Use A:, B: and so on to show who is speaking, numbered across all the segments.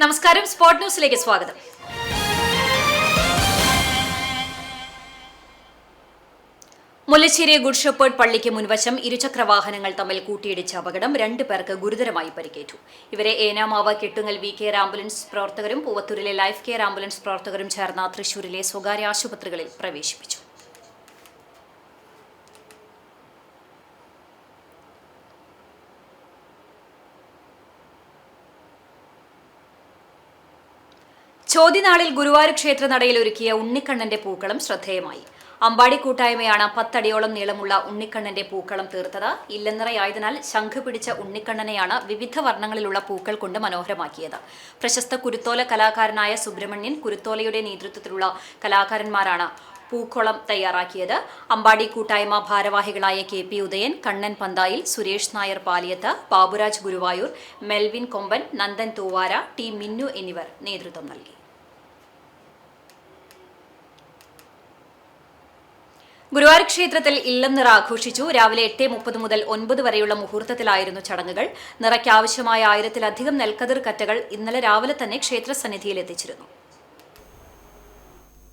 A: നമസ്കാരം, സ്പോർട് ന്യൂസിലേക്ക് സ്വാഗതം. മുല്ലശ്ശേരി ഗുഡ് ഷെപ്പേർഡ് പള്ളിക്ക് മുൻവശം ഇരുചക്ര വാഹനങ്ങൾ തമ്മിൽ കൂട്ടിയിടിച്ച അപകടം 2 പേർക്ക് ഗുരുതരമായി പരിക്കേറ്റു. ഇവരെ ഏനാമാവ് കെട്ടുങ്ങൽ VKR ആംബുലൻസ് പ്രവർത്തകരും പൂവത്തൂരിലെ ലൈഫ് കെയർ ആംബുലൻസ് പ്രവർത്തകരും ചേർന്ന തൃശൂരിലെ സ്വകാര്യ ആശുപത്രികളിൽ പ്രവേശിപ്പിച്ചു. ചോദ്യനാളിൽ ഗുരുവായൂർ ക്ഷേത്രനടയിൽ ഒരുക്കിയ ഉണ്ണിക്കണ്ണന്റെ പൂക്കളം ശ്രദ്ധേയമായി. അമ്പാടി കൂട്ടായ്മയാണ് 10 അടിയോളം നീളമുള്ള ഉണ്ണിക്കണ്ണന്റെ പൂക്കളം തീർത്തത്. ഇല്ലനിറയായതിനാൽ ശംഖ് പിടിച്ച ഉണ്ണിക്കണ്ണനെയാണ് വിവിധ വർണ്ണങ്ങളിലുള്ള പൂക്കൾ കൊണ്ട് മനോഹരമാക്കിയത്. പ്രശസ്ത കുരുത്തോല കലാകാരനായ സുബ്രഹ്മണ്യൻ കുരുത്തോലയുടെ നേതൃത്വത്തിലുള്ള കലാകാരന്മാരാണ് പൂക്കളം തയ്യാറാക്കിയത്. അമ്പാടി കൂട്ടായ്മ ഭാരവാഹികളായ KP ഉദയൻ, കണ്ണൻ പന്തായിൽ, സുരേഷ് നായർ പാലിയത്ത്, ബാബുരാജ് ഗുരുവായൂർ, മെൽവിൻ കൊമ്പൻ, നന്ദൻ തൂവാര, T മിന്നു എന്നിവർ നേതൃത്വം നൽകി. ഗുരുവായൂർ ക്ഷേത്രത്തിൽ ഇല്ലംനിറ ആഘോഷിച്ചു. രാവിലെ 8:30 മുതൽ 9 വരെയുള്ള മുഹൂർത്തത്തിലായിരുന്നു ചടങ്ങുകൾ. നിറയ്ക്ക് ആവശ്യമായ 1000-ലധികം നെൽക്കതിർ കറ്റകൾ ഇന്നലെ രാവിലെ തന്നെ ക്ഷേത്രസന്നിധിയിൽ എത്തിച്ചിരുന്നു.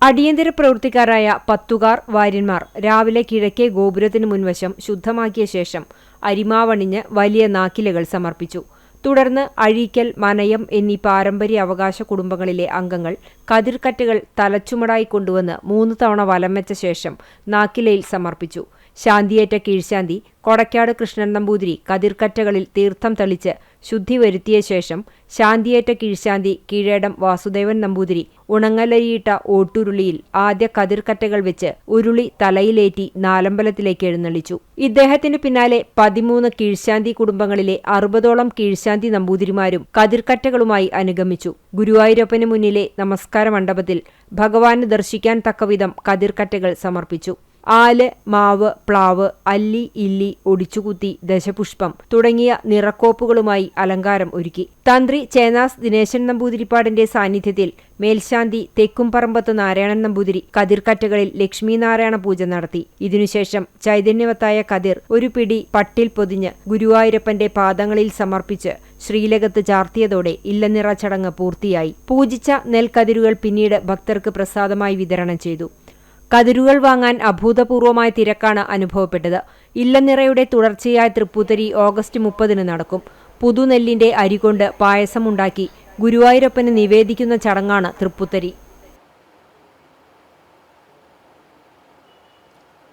B: അടിയന്തര പ്രവൃത്തിക്കാരായ പത്തുകാർ വാര്യന്മാർ രാവിലെ കിഴക്കേ ഗോപുരത്തിനു മുൻവശം ശുദ്ധമാക്കിയ ശേഷം അരിമാവണിഞ്ഞ് വലിയ നാക്കിലകൾ സമർപ്പിച്ചു. തുടർന്ന് അഴീക്കൽ, മനയം എന്നീ പാരമ്പര്യ അവകാശ കുടുംബങ്ങളിലെ അംഗങ്ങൾ കതിർക്കറ്റകൾ തലച്ചുമടായി കൊണ്ടുവന്ന് 3 തവണ വലം വെച്ച ശേഷം നാക്കിലയിൽ സമർപ്പിച്ചു. ശാന്തിയേറ്റ കീഴ്ശാന്തി കൊടക്കാട് കൃഷ്ണൻ നമ്പൂതിരി കതിർക്കറ്റകളിൽ തീർത്ഥം തളിച്ച് ശുദ്ധി വരുത്തിയ ശേഷം ശാന്തിയേറ്റ കീഴ്ശാന്തി കീഴേടം വാസുദേവൻ നമ്പൂതിരി ഉണങ്ങലരിയിട്ട ഓട്ടുരുളിയിൽ ആദ്യ കതിർക്കറ്റകൾ വെച്ച് ഉരുളി തലയിലേറ്റി നാലമ്പലത്തിലേക്ക് എഴുന്നള്ളിച്ചു. ഇദ്ദേഹത്തിനു പിന്നാലെ 13 കീഴ്ശാന്തി കുടുംബങ്ങളിലെ 60ഓളം കീഴ്ശാന്തി നമ്പൂതിരിമാരും കതിർക്കറ്റകളുമായി അനുഗമിച്ചു. ഗുരുവായൂരപ്പന് മുന്നിലെ നമസ്കാര മണ്ഡപത്തിൽ ഭഗവാന് ദർശിക്കാൻ തക്കവിധം കതിർക്കറ്റകൾ സമർപ്പിച്ചു. ആല്, മാവ്, പ്ലാവ്, അല്ലി, ഇല്ലി, ഒടിച്ചുകുത്തി, ദശപുഷ്പം തുടങ്ങിയ നിറക്കോപ്പുകളുമായി അലങ്കാരം ഒരുക്കി. തന്ത്രി ചേനാസ് ദിനേശൻ നമ്പൂതിരിപ്പാടിന്റെ സാന്നിധ്യത്തിൽ മേൽശാന്തി തെക്കുംപറമ്പത്ത് നാരായണൻ നമ്പൂതിരി കതിർക്കറ്റകളിൽ ലക്ഷ്മീനാരായണ പൂജ നടത്തി. ഇതിനുശേഷം ചൈതന്യവത്തായ കതിർ ഒരു പിടി പട്ടിൽ പൊതിഞ്ഞ് ഗുരുവായൂരപ്പന്റെ പാദങ്ങളിൽ സമർപ്പിച്ച് ശ്രീലകത്ത് ചാർത്തിയതോടെ ഇല്ലനിറ ചടങ്ങ് പൂർത്തിയായി. പൂജിച്ച നെൽക്കതിരുകൾ പിന്നീട് ഭക്തർക്ക് പ്രസാദമായി വിതരണം ചെയ്തു. കതിരുകൾ വാങ്ങാൻ അഭൂതപൂർവമായ തിരക്കാണ് അനുഭവപ്പെട്ടത്. ഇല്ലനിറയുടെ തുടർച്ചയായ തൃപ്പൂത്തരി ഓഗസ്റ്റ് 30 നടക്കും. പുതുനെല്ലിന്റെ അരികൊണ്ട് പായസമുണ്ടാക്കി ഗുരുവായൂരപ്പന് നിവേദിക്കുന്ന ചടങ്ങാണ് തൃപ്പൂത്തരി.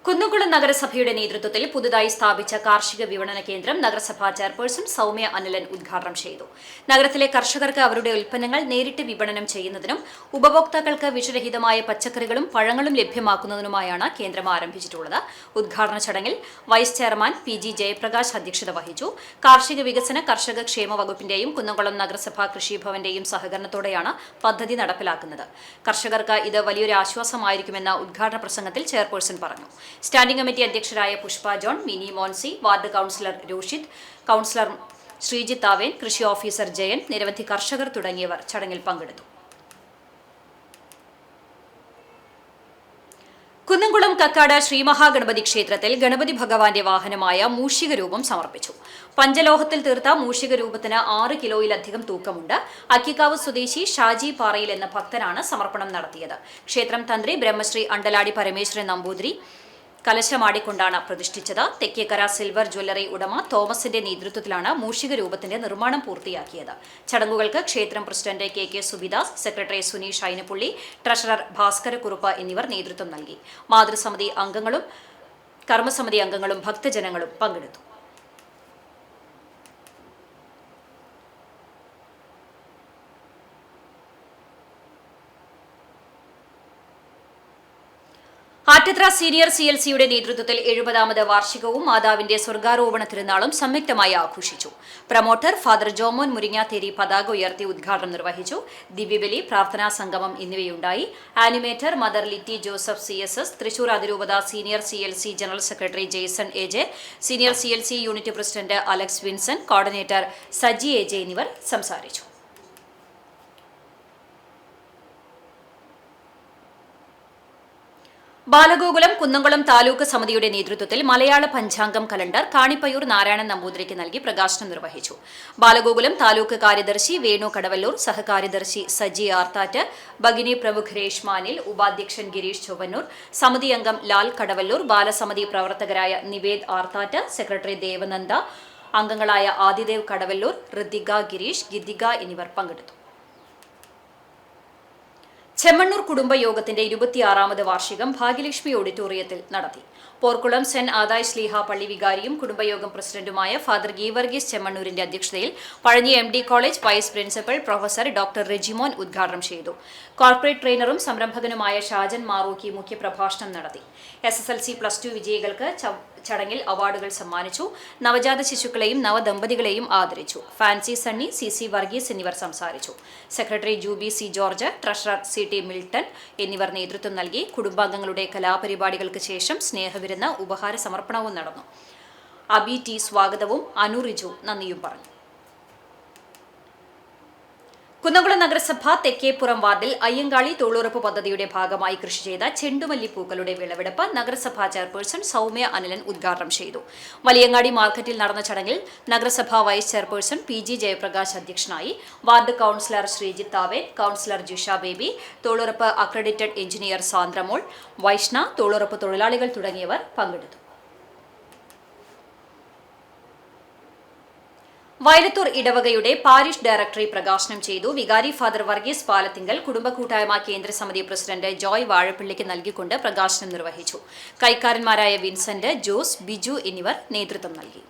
A: കുന്നംകുളം നഗരസഭയുടെ നേതൃത്വത്തിൽ പുതുതായി സ്ഥാപിച്ച കാർഷിക വിപണന കേന്ദ്രം നഗരസഭാ ചെയർപേഴ്സൺ സൗമ്യ അനിലൻ ഉദ്ഘാടനം ചെയ്തു. നഗരത്തിലെ കർഷകർക്ക് അവരുടെ ഉൽപ്പന്നങ്ങൾ നേരിട്ട് വിപണനം ചെയ്യുന്നതിനും ഉപഭോക്താക്കൾക്ക് വിഷരഹിതമായ പച്ചക്കറികളും പഴങ്ങളും ലഭ്യമാക്കുന്നതിനുമായാണ് കേന്ദ്രം ആരംഭിച്ചിട്ടുള്ളത്. ഉദ്ഘാടന ചടങ്ങിൽ വൈസ് ചെയർമാൻ PG ജയപ്രകാശ് അധ്യക്ഷത വഹിച്ചു. കാർഷിക വികസന കർഷക ക്ഷേമ വകുപ്പിന്റെയും കുന്നംകുളം നഗരസഭാ കൃഷിഭവന്റെയും സഹകരണത്തോടെയാണ് പദ്ധതി നടപ്പിലാക്കുന്നത്. കർഷകർക്ക് ഇത് വലിയൊരു ആശ്വാസമായിരിക്കുമെന്ന ഉദ്ഘാടന പ്രസംഗത്തിൽ ചെയർപേഴ്സൺ പറഞ്ഞു. സ്റ്റാൻഡിംഗ് കമ്മിറ്റി അധ്യക്ഷരായ Pushpa John, Mini Moncy, ward councillor Roshith, councillor Sreejith ആവേൻ, കൃഷി ഓഫീസർ ജയൻ, നിരവധി കർഷകർ തുടങ്ങിയവർ ചടങ്ങിൽ പങ്കെടുത്തു. കുന്നംകുളം കക്കാട് ശ്രീമഹാഗണപതി ക്ഷേത്രത്തിൽ ഗണപതി ഭഗവാന്റെ വാഹനമായ മൂഷിക രൂപം സമർപ്പിച്ചു. പഞ്ചലോഹത്തിൽ തീർത്ത മൂഷിക രൂപത്തിന് 6 കിലോയിലധികം തൂക്കമുണ്ട്. അക്കിക്കാവ് സ്വദേശി ഷാജി പാറയിൽ എന്ന ഭക്തനാണ് സമർപ്പണം നടത്തിയത്. ക്ഷേത്രം തന്ത്രി ബ്രഹ്മശ്രീ അണ്ടലാടി പരമേശ്വരൻ നമ്പൂതിരി കലശമാടിക്കൊണ്ടാണ് പ്രതിഷ്ഠിച്ചത്. തെക്കേക്കര സിൽവർ ജ്വല്ലറി ഉടമ തോമസിന്റെ നേതൃത്വത്തിലാണ് മൂഷിക രൂപത്തിന്റെ നിർമ്മാണം പൂർത്തിയാക്കിയത്. ചടങ്ങുകൾക്ക് ക്ഷേത്രം president KK Subidas, secretary Suneesh Ainappully, treasurer Bhaskarakurup എന്നിവർ നേതൃത്വം നൽകി. മാതൃസമിതി അംഗങ്ങളും കർമ്മസമിതി അംഗങ്ങളും ഭക്തജനങ്ങളും പങ്കെടുത്തു. ആറ്റത്ര സീനിയർ CLCയുടെ നേതൃത്വത്തിൽ 70ാമത് വാർഷികവും മാതാവിന്റെ സ്വർഗാരോപണ തിരുനാളും സംയുക്തമായി ആഘോഷിച്ചു. പ്രമോട്ടർ ഫാദർ ജോമോൻ മുരിങ്ങാത്തേരി പതാക ഉയർത്തി ഉദ്ഘാടനം നിർവഹിച്ചു. ദിവ്യബലി, പ്രാർത്ഥനാ സംഗമം എന്നിവയുണ്ടായി. Animator mother Litty Joseph CSS, Thrissur അതിരൂപത senior CLC general secretary Jaison AJ, senior CLC unit president Alex Vinson, coordinator Saji AJ എന്നിവർ സംസാരിച്ചു. ബാലഗോകുലം കുന്നംകുളം താലൂക്ക് സമിതിയുടെ നേതൃത്വത്തിൽ മലയാള പഞ്ചാംഗം കലണ്ടർ കാണിപ്പയ്യൂർ നാരായണൻ നമ്പൂതിരിക്ക് നൽകി പ്രകാശനം നിർവഹിച്ചു. ബാലഗോകുലം താലൂക്ക് കാര്യദർശി വേണു കടവല്ലൂർ, സഹകാര്യദർശി സജി ആർത്താറ്റ്, ഭഗിനി പ്രമുഖ് രേഷ്മാനിൽ, ഉപാധ്യക്ഷൻ ഗിരീഷ് ചൊവ്വന്നൂർ, സമിതി അംഗം ലാൽ കടവല്ലൂർ, ബാലസമിതി പ്രവർത്തകരായ നിവേദ് ആർത്താറ്റ്, സെക്രട്ടറി ദേവനന്ദ, അംഗങ്ങളായ ആദിദേവ് കടവല്ലൂർ, ഋതിക ഗിരീഷ്, ഗിദ്ദിക എന്നിവർ പങ്കെടുത്തു. ചെമ്മണ്ണൂർ കുടുംബയോഗത്തിന്റെ 26ാമത് വാർഷികം ഭാഗ്യലക്ഷ്മി ഓഡിറ്റോറിയത്തിൽ നടത്തി. പോർക്കുളം സെന്റ് ആദായ് ശ്ലീഹ പള്ളി വികാരിയും കുടുംബയോഗം പ്രസിഡന്റുമായ ഫാദർ ഗീവർഗീസ് ചെമ്മണ്ണൂരിന്റെ അധ്യക്ഷതയിൽ Pazhanji MD college vice principal professor doctor Rejimon ഉദ്ഘാടനം ചെയ്തു. കോർപ്പറേറ്റ് ട്രെയിനറും സംരംഭകനുമായ ഷാജൻ മാറൂക്കി മുഖ്യപ്രഭാഷണം നടത്തി. SSLC +2 വിജയികൾക്ക് ചടങ്ങിൽ അവാർഡുകൾ സമ്മാനിച്ചു. നവജാത ശിശുക്കളെയും നവദമ്പതികളെയും ആദരിച്ചു. ഫാൻസി സണ്ണി, CC വർഗീസ് എന്നിവർ സംസാരിച്ചു. Secretary Jubi C George, treasurer CT Milton എന്നിവർ നേതൃത്വം നൽകി. കുടുംബാംഗങ്ങളുടെ കലാപരിപാടികൾക്ക് ശേഷം സ്നേഹവിരുന്ന്, ഉപഹാര സമർപ്പണവും നടന്നു. അബി T സ്വാഗതവും അനു റിജു നന്ദിയും പറഞ്ഞു. കുന്നംകുളം നഗരസഭ തെക്കേപ്പുറം വാർഡിൽ അയ്യങ്കാളി തൊഴിലുറപ്പ് പദ്ധതിയുടെ ഭാഗമായി കൃഷി ചെയ്ത ചെണ്ടുമല്ലി പൂക്കളുടെ വിളവെടുപ്പ് നഗരസഭാ ചെയർപേഴ്സൺ സൗമ്യ അനിലൻ ഉദ്ഘാടനം ചെയ്തു. വലിയങ്ങാടി മാർക്കറ്റിൽ നടന്ന ചടങ്ങിൽ നഗരസഭാ വൈസ് ചെയർപേഴ്സൺ PG ജയപ്രകാശ് അധ്യക്ഷനായി. വാർഡ് കൌൺസിലർ ശ്രീജിത്ത് താവേൻ, കൌൺസിലർ ജിഷ ബേബി, തൊഴിലുറപ്പ് അക്രഡിറ്റഡ് എഞ്ചിനീയർ സാന്ദ്രമോൾ, വൈഷ്ണ, തൊഴിലുറപ്പ് തൊഴിലാളികൾ തുടങ്ങിയവർ പങ്കെടുത്തു. വയലത്തൂർ ഇടവകയുടെ പാരിഷ് ഡയറക്ടറി പ്രകാശനം ചെയ്തു. വികാരി ഫാദർ വർഗീസ് പാലത്തിങ്കൽ കുടുംബക്കൂട്ടായ്മ കേന്ദ്ര സമിതി പ്രസിഡന്റ് ജോയ് വാഴപ്പിള്ളിക്ക് നൽകിക്കൊണ്ട് പ്രകാശനം നിർവഹിച്ചു. കൈക്കാരന്മാരായ വിൻസെന്റ്, ജോസ്, ബിജു എന്നിവർ നേതൃത്വം നൽകി.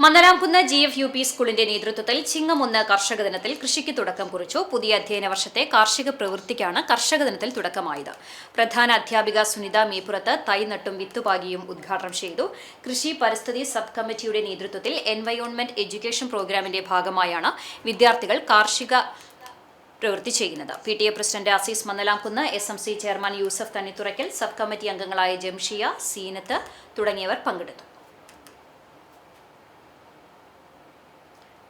A: മന്നലാംകുന്ന് GFUP സ്കൂളിന്റെ നേതൃത്വത്തിൽ ചിങ്ങമൊന്ന് കർഷക ദിനത്തിൽ കൃഷിക്ക് തുടക്കം കുറിച്ചു. പുതിയ അധ്യയന വർഷത്തെ കാർഷിക പ്രവൃത്തിക്കാണ് കർഷക ദിനത്തിൽ തുടക്കമായത്. പ്രധാന അധ്യാപിക സുനിത മീപ്പുറത്ത് തൈ നട്ടും വിത്തുപാകിയും ഉദ്ഘാടനം ചെയ്തു. കൃഷി പരിസ്ഥിതി സബ് കമ്മിറ്റിയുടെ നേതൃത്വത്തിൽ എൻവയോൺമെന്റ് എഡ്യൂക്കേഷൻ പ്രോഗ്രാമിന്റെ ഭാഗമായാണ് വിദ്യാർത്ഥികൾ കാർഷിക പ്രവൃത്തി ചെയ്യുന്നത്. PTA president Azeez Mannalamkunnu, SMC chairman Yusuf Thannithurakkal, sub committee അംഗങ്ങളായ ജംഷിയ, സീനത്ത് തുടങ്ങിയവർ പങ്കെടുത്തു.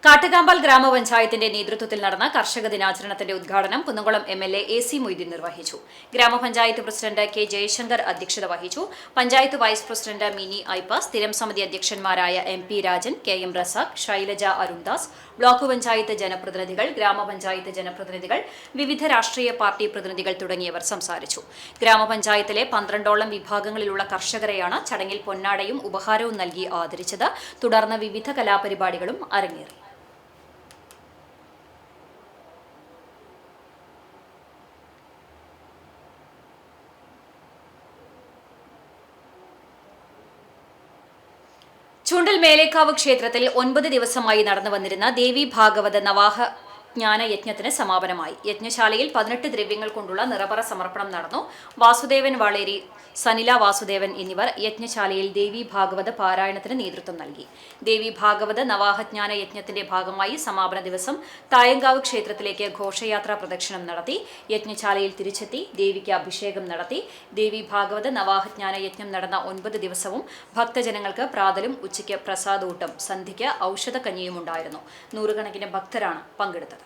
A: കാട്ടുകാമ്പാൽ ഗ്രാമപഞ്ചായത്തിന്റെ നേതൃത്വത്തിൽ നടന്ന കർഷക ദിനാചരണത്തിന്റെ ഉദ്ഘാടനം കുന്നംകുളം MLA AC മൊയ്തീൻ നിർവഹിച്ചു. ഗ്രാമപഞ്ചായത്ത് പ്രസിഡന്റ് K ജയശങ്കർ അധ്യക്ഷത വഹിച്ചു. പഞ്ചായത്ത് വൈസ് പ്രസിഡന്റ് മിനി ഐപ്പ, സ്ഥിരം സമിതി അധ്യക്ഷന്മാരായ MP Rajan, KM Razak, Shailaja Arundas, block panchayat ജനപ്രതിനിധികൾ, ഗ്രാമപഞ്ചായത്ത് ജനപ്രതിനിധികൾ, വിവിധ രാഷ്ട്രീയ പാർട്ടി പ്രതിനിധികൾ തുടങ്ങിയവർ സംസാരിച്ചു. ഗ്രാമപഞ്ചായത്തിലെ 12ഓളം വിഭാഗങ്ങളിലുള്ള കർഷകരെയാണ് ചടങ്ങിൽ പൊന്നാടയും ഉപഹാരവും നൽകി ആദരിച്ചത്. തുടർന്ന് വിവിധ കലാപരിപാടികളും അരങ്ങേറി. ചുണ്ടൽ മേലേക്കാവ് ക്ഷേത്രത്തിൽ 9 ദിവസമായി നടന്നു വന്നിരുന്ന ദേവി ഭാഗവത നവാഹ ജ്ഞാനയജ്ഞത്തിന് സമാപനമായി. യജ്ഞശാലയിൽ 18 ദ്രവ്യങ്ങൾ കൊണ്ടുള്ള നിറപറ സമർപ്പണം നടന്നു. വാസുദേവൻ വാളേരി, സനില വാസുദേവൻ എന്നിവർ യജ്ഞശാലയിൽ ദേവി ഭാഗവത പാരായണത്തിന് നേതൃത്വം നൽകി. ദേവി ഭാഗവത നവാഹജ്ഞാന യജ്ഞത്തിന്റെ ഭാഗമായി സമാപന ദിവസം തായങ്കാവ് ക്ഷേത്രത്തിലേക്ക് ഘോഷയാത്രാ പ്രദക്ഷിണം നടത്തി. യജ്ഞശാലയിൽ തിരിച്ചെത്തി ദേവിക്ക് അഭിഷേകം നടത്തി. ദേവി ഭാഗവത നവാഹജ്ഞാന യജ്ഞം നടന്ന 9 ദിവസവും ഭക്തജനങ്ങൾക്ക് പ്രാതലും ഉച്ചയ്ക്ക് പ്രസാദൂട്ടും സന്ധ്യയ്ക്ക് ഔഷധക്കഞ്ഞിയും ഉണ്ടായിരുന്നു. നൂറുകണക്കിന് ഭക്തരാണ് പങ്കെടുത്തത്.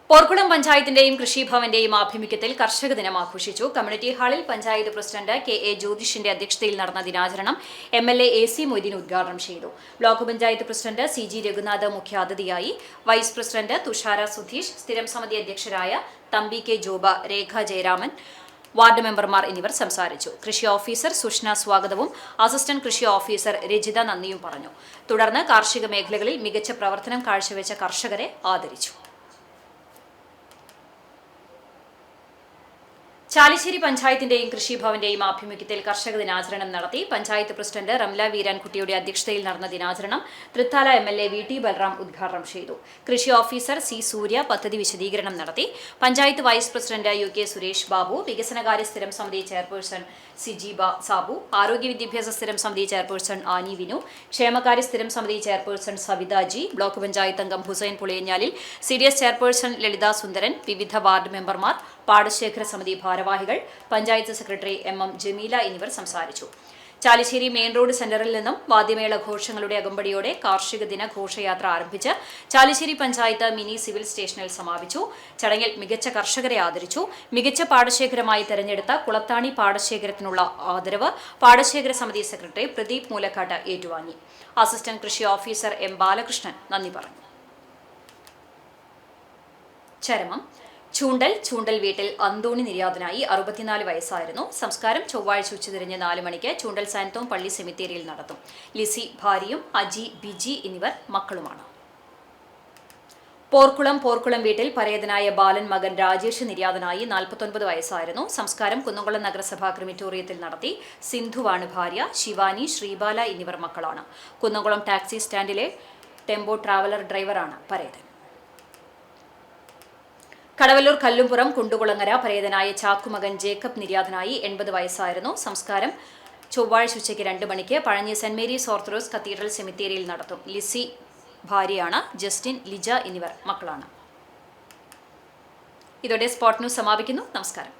A: പോർക്കുളം പഞ്ചായത്തിന്റെയും കൃഷിഭവന്റെയും ആഭിമുഖ്യത്തിൽ കർഷക ദിനം ആഘോഷിച്ചു. കമ്മ്യൂണിറ്റി ഹാളിൽ പഞ്ചായത്ത് പ്രസിഡന്റ് KA ജ്യോതിഷിന്റെ അധ്യക്ഷതയിൽ നടന്ന ദിനാചരണം MLA AC മൊയ്തീൻ ഉദ്ഘാടനം ചെയ്തു. Block panchayat president CG Raghunath മുഖ്യാതിഥിയായി. വൈസ് പ്രസിഡന്റ് തുഷാര സുധീഷ്, സ്ഥിരം സമിതി അധ്യക്ഷരായ തമ്പി K ജോബ, രേഖ ജയരാമൻ, വാർഡ് മെമ്പർമാർ എന്നിവർ സംസാരിച്ചു. കൃഷി ഓഫീസർ സുഷ്ന സ്വാഗതവും അസിസ്റ്റന്റ് കൃഷി ഓഫീസർ രജിത നന്ദിയും പറഞ്ഞു. തുടർന്ന് കാർഷിക മേഖലകളിൽ മികച്ച പ്രവർത്തനം കാഴ്ചവെച്ച കർഷകരെ ആദരിച്ചു. ചാലിശ്ശേരി പഞ്ചായത്തിന്റെയും കൃഷിഭവന്റെയും ആഭിമുഖ്യത്തിൽ കർഷക ദിനാചരണം നടത്തി. പഞ്ചായത്ത് പ്രസിഡന്റ് റംല വീരാൻകുട്ടിയുടെ അധ്യക്ഷതയിൽ നടന്ന ദിനാചരണം തൃത്താല MLA VT ബൽറാം ഉദ്ഘാടനം ചെയ്തു. കൃഷി ഓഫീസർ C സൂര്യ പദ്ധതി വിശദീകരണം നടത്തി. Panchayat vice president UK Suresh Babu, വികസനകാര്യ സ്ഥിരം സമിതി ചെയർപേഴ്സൺ സിജീബ സാബു, ആരോഗ്യ വിദ്യാഭ്യാസ സ്ഥിരം സമിതി ചെയർപേഴ്സൺ ആനി വിനു, ക്ഷേമകാര്യ സ്ഥിരം സമിതി chairperson Savitha G, block panchayat അംഗം ഹുസൈൻ പുളിയഞ്ഞാലിൽ, CDS ചെയർപേഴ്സൺ ലളിത സുന്ദരൻ, വിവിധ വാർഡ് മെമ്പർമാർ, പാടശേഖര സമിതി ഭാരവാഹികൾ, പഞ്ചായത്ത് സെക്രട്ടറി MM ജമീല എന്നിവർ സംസാരിച്ചു. ചാലിശ്ശേരി മെയിൻ റോഡ് സെന്ററിൽ നിന്നും വാദ്യമേള ഘോഷങ്ങളുടെ അകമ്പടിയോടെ കാർഷിക ദിന ഘോഷയാത്ര ആരംഭിച്ച് ചാലിശ്ശേരി പഞ്ചായത്ത് മിനി സിവിൽ സ്റ്റേഷനിൽ സമാപിച്ചു. ചടങ്ങിൽ മികച്ച കർഷകരെ ആദരിച്ചു. മികച്ച പാടശേഖരമായി തെരഞ്ഞെടുത്ത കുളത്താണി പാടശേഖരത്തിനുള്ള ആദരവ് പാടശേഖര സമിതി സെക്രട്ടറി പ്രദീപ് മൂലക്കാട്ട് ഏറ്റുവാങ്ങി. അസിസ്റ്റന്റ് കൃഷി ഓഫീസർ M ബാലകൃഷ്ണൻ നന്ദി പറഞ്ഞു. ചരമം ചൂണ്ടൽ വീട്ടിൽ അന്തോണി നിര്യാതനായി 64 വയസ്സായിരുന്നു. സംസ്കാരം ചൊവ്വാഴ്ച ഉച്ചതിരിഞ്ഞ് 4 മണിക്ക് ചൂണ്ടൽ സാൻതോം പള്ളി സെമിത്തേരിയിൽ നടത്തും. ലിസി ഭാര്യയും അജി ബിജി എന്നിവർ മക്കളുമാണ്. പോർക്കുളം വീട്ടിൽ പരേതനായ ബാലൻ മകൻ രാജേഷ് നിര്യാതനായി 49 വയസ്സായിരുന്നു. സംസ്കാരം കുന്നംകുളം നഗരസഭാ ക്രിമിറ്റോറിയത്തിൽ നടത്തി. സിന്ധുവാണ് ഭാര്യ. ശിവാനി, ശ്രീബാല എന്നിവർ മക്കളാണ്. കുന്നംകുളം ടാക്സി സ്റ്റാൻഡിലെ ടെമ്പോ ട്രാവലർ ഡ്രൈവറാണ് പരേതൻ. കടവല്ലൂർ കല്ലുംപുറം കുണ്ടുകുളങ്ങര പരേതനായ ചാക്കുമകൻ ജേക്കബ് നിര്യാതനായി 80 വയസ്സായിരുന്നു. സംസ്കാരം ചൊവ്വാഴ്ച ഉച്ചയ്ക്ക് 2 മണിക്ക് Pazhanji saint Mary's orthodox cathedral സെമിത്തേരിയിൽ നടത്തും. ലിസി ഭാര്യയാണ്. ജസ്റ്റിൻ, ലിജ എന്നിവർ മക്കളാണ്. ഇതോടെ സ്പോട്ട് ന്യൂസ് സമാപിക്കുന്നു. നമസ്കാരം.